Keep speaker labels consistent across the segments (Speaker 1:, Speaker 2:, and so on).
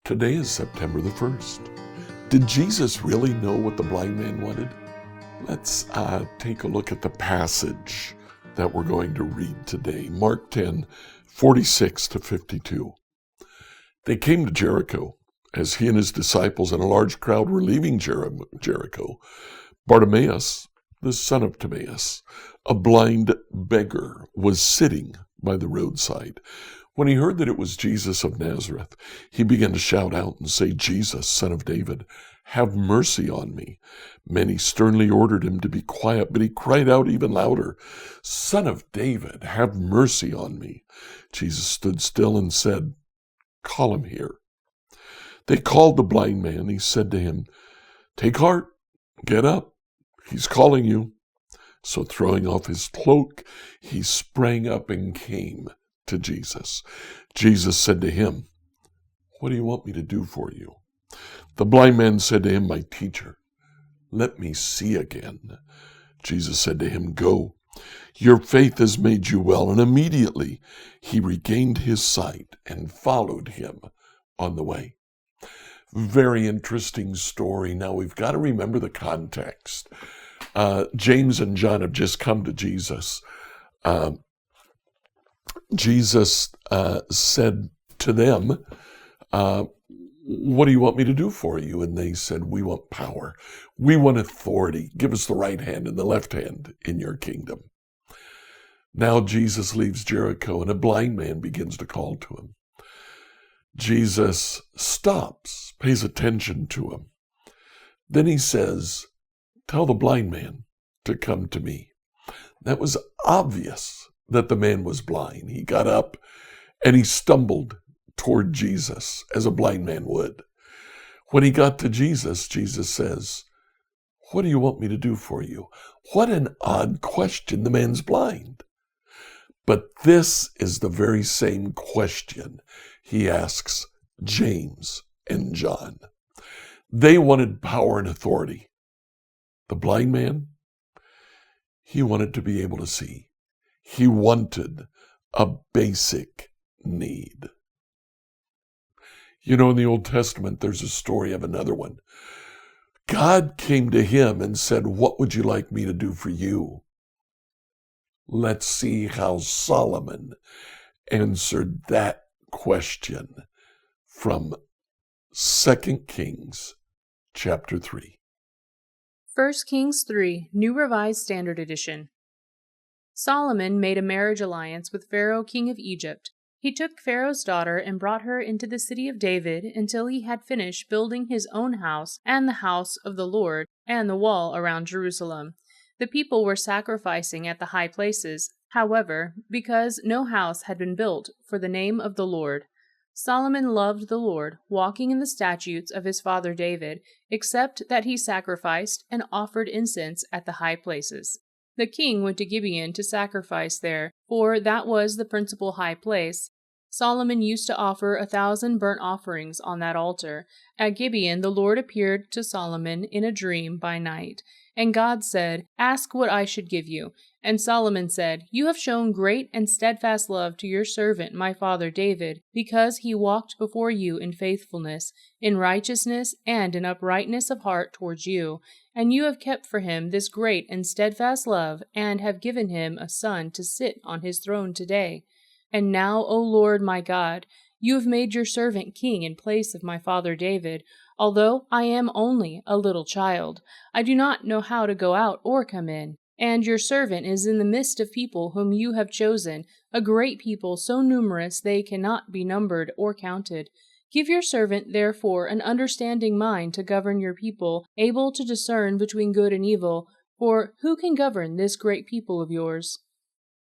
Speaker 1: Today is September the 1st. Did Jesus really know what the blind man wanted? Let's take a look at the passage that we're going to read today. Mark 10:46-52. They came to Jericho. As he and his disciples and a large crowd were leaving Jericho, Bartimaeus, the son of Timaeus, a blind beggar, was sitting by the roadside. When he heard that it was Jesus of Nazareth, he began to shout out and say, "Jesus, Son of David, have mercy on me." Many sternly ordered him to be quiet, but he cried out even louder, "Son of David, have mercy on me." Jesus stood still and said, "Call him here." They called the blind man. He said to him, "Take heart, get up, he's calling you." So throwing off his cloak, he sprang up and came to Jesus. Jesus said to him, "What do you want me to do for you?" The blind man said to him, "My teacher, let me see again." Jesus said to him, "Go, your faith has made you well." And immediately he regained his sight and followed him on the way. Very interesting story. Now we've got to remember the context. James and John have just come to Jesus. Jesus said to them, "What do you want me to do for you?" And they said, "We want power. We want authority. Give us the right hand and the left hand in your kingdom." Now Jesus leaves Jericho and a blind man begins to call to him. Jesus stops, pays attention to him. Then he says, "Tell the blind man to come to me." That was obvious that the man was blind. He got up and he stumbled toward Jesus as a blind man would. When he got to Jesus, Jesus says, "What do you want me to do for you?" What an odd question. The man's blind. But this is the very same question he asks James and John. They wanted power and authority. The blind man, he wanted to be able to see. He wanted a basic need. You know, in the Old Testament, there's a story of another one. God came to him and said, "What would you like me to do for you?" Let's see how Solomon answered that question from 2 Kings chapter 3.
Speaker 2: 1 Kings 3, New Revised Standard Edition. Solomon made a marriage alliance with Pharaoh, king of Egypt. He took Pharaoh's daughter and brought her into the city of David until he had finished building his own house and the house of the Lord and the wall around Jerusalem. The people were sacrificing at the high places, however, because no house had been built for the name of the Lord. Solomon loved the Lord, walking in the statutes of his father David, except that he sacrificed and offered incense at the high places. The king went to Gibeon to sacrifice there, for that was the principal high place. Solomon used to offer 1,000 burnt offerings on that altar. At Gibeon the Lord appeared to Solomon in a dream by night. And God said, "Ask what I should give you." And Solomon said, "You have shown great and steadfast love to your servant my father David, because he walked before you in faithfulness, in righteousness, and in uprightness of heart towards you. And you have kept for him this great and steadfast love, and have given him a son to sit on his throne today. And now, O Lord my God, you have made your servant king in place of my father David. Although I am only a little child, I do not know how to go out or come in. And your servant is in the midst of people whom you have chosen, a great people so numerous they cannot be numbered or counted. Give your servant, therefore, an understanding mind to govern your people, able to discern between good and evil, for who can govern this great people of yours?"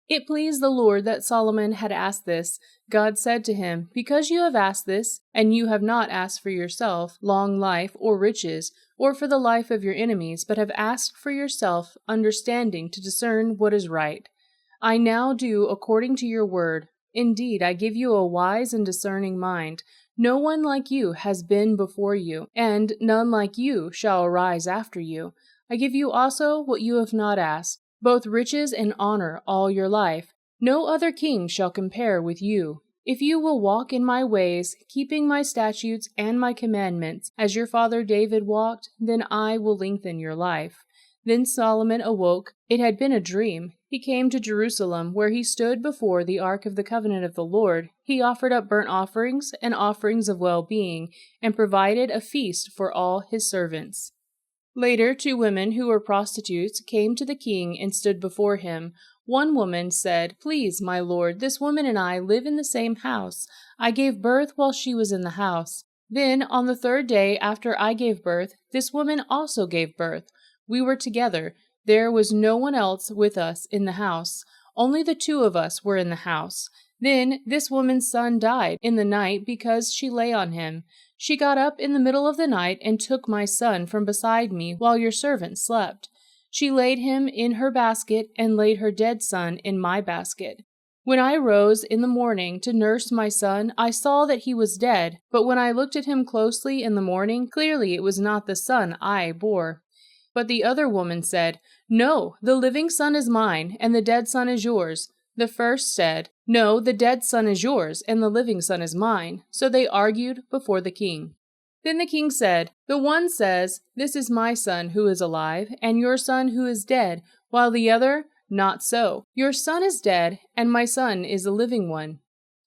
Speaker 2: It pleased the Lord that Solomon had asked this. God said to him, "Because you have asked this, and you have not asked for yourself long life or riches, or for the life of your enemies, but have asked for yourself understanding to discern what is right, I now do according to your word. Indeed, I give you a wise and discerning mind. No one like you has been before you, and none like you shall arise after you. I give you also what you have not asked, both riches and honor all your life. No other king shall compare with you. If you will walk in my ways, keeping my statutes and my commandments, as your father David walked, then I will lengthen your life." Then Solomon awoke. It had been a dream. He came to Jerusalem, where he stood before the ark of the covenant of the Lord. He offered up burnt offerings and offerings of well-being, and provided a feast for all his servants. Later, 2 women who were prostitutes came to the king and stood before him. One woman said, "Please, my lord, this woman and I live in the same house. I gave birth while she was in the house. Then, on the 3rd day after I gave birth, this woman also gave birth. We were together. There was no one else with us in the house. Only the 2 of us were in the house. Then this woman's son died in the night because she lay on him. She got up in the middle of the night and took my son from beside me while your servant slept. She laid him in her basket and laid her dead son in my basket. When I rose in the morning to nurse my son, I saw that he was dead, but when I looked at him closely in the morning, clearly it was not the son I bore." But the other woman said, "No, the living son is mine, and the dead son is yours." The first said, "No, the dead son is yours, and the living son is mine." So they argued before the king. Then the king said, "The one says, 'This is my son who is alive, and your son who is dead,' while the other, 'Not so. Your son is dead, and my son is a living one.'"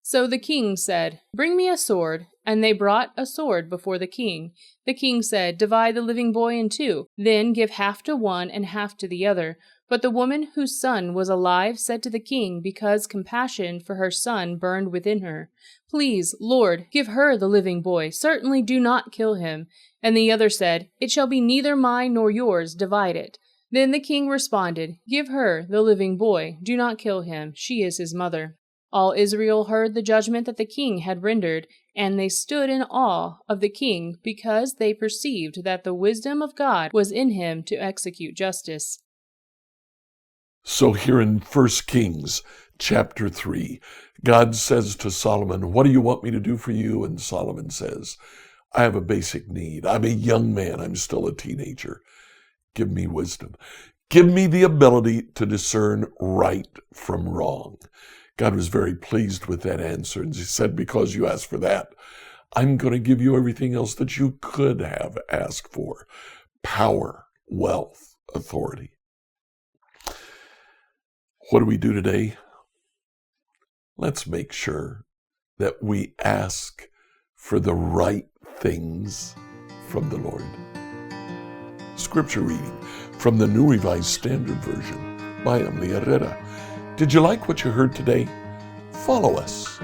Speaker 2: So the king said, "Bring me a sword." And they brought a sword before the king. The king said, "Divide the living boy in 2, then give half to one and half to the other." But the woman whose son was alive said to the king, because compassion for her son burned within her, "Please, Lord, give her the living boy. Certainly do not kill him." And the other said, "It shall be neither mine nor yours. Divide it." Then the king responded, "Give her the living boy. Do not kill him. She is his mother." All Israel heard the judgment that the king had rendered, and they stood in awe of the king because they perceived that the wisdom of God was in him to execute justice.
Speaker 1: So here in 1 Kings chapter 3, God says to Solomon, "What do you want me to do for you?" And Solomon says, "I have a basic need. I'm a young man. I'm still a teenager. Give me wisdom. Give me the ability to discern right from wrong." God was very pleased with that answer, and he said, "Because you asked for that, I'm going to give you everything else that you could have asked for: power, wealth, authority." What do we do today? Let's make sure that we ask for the right things from the Lord. Scripture reading from the New Revised Standard Version by Emily Herrera. Did you like what you heard today? Follow us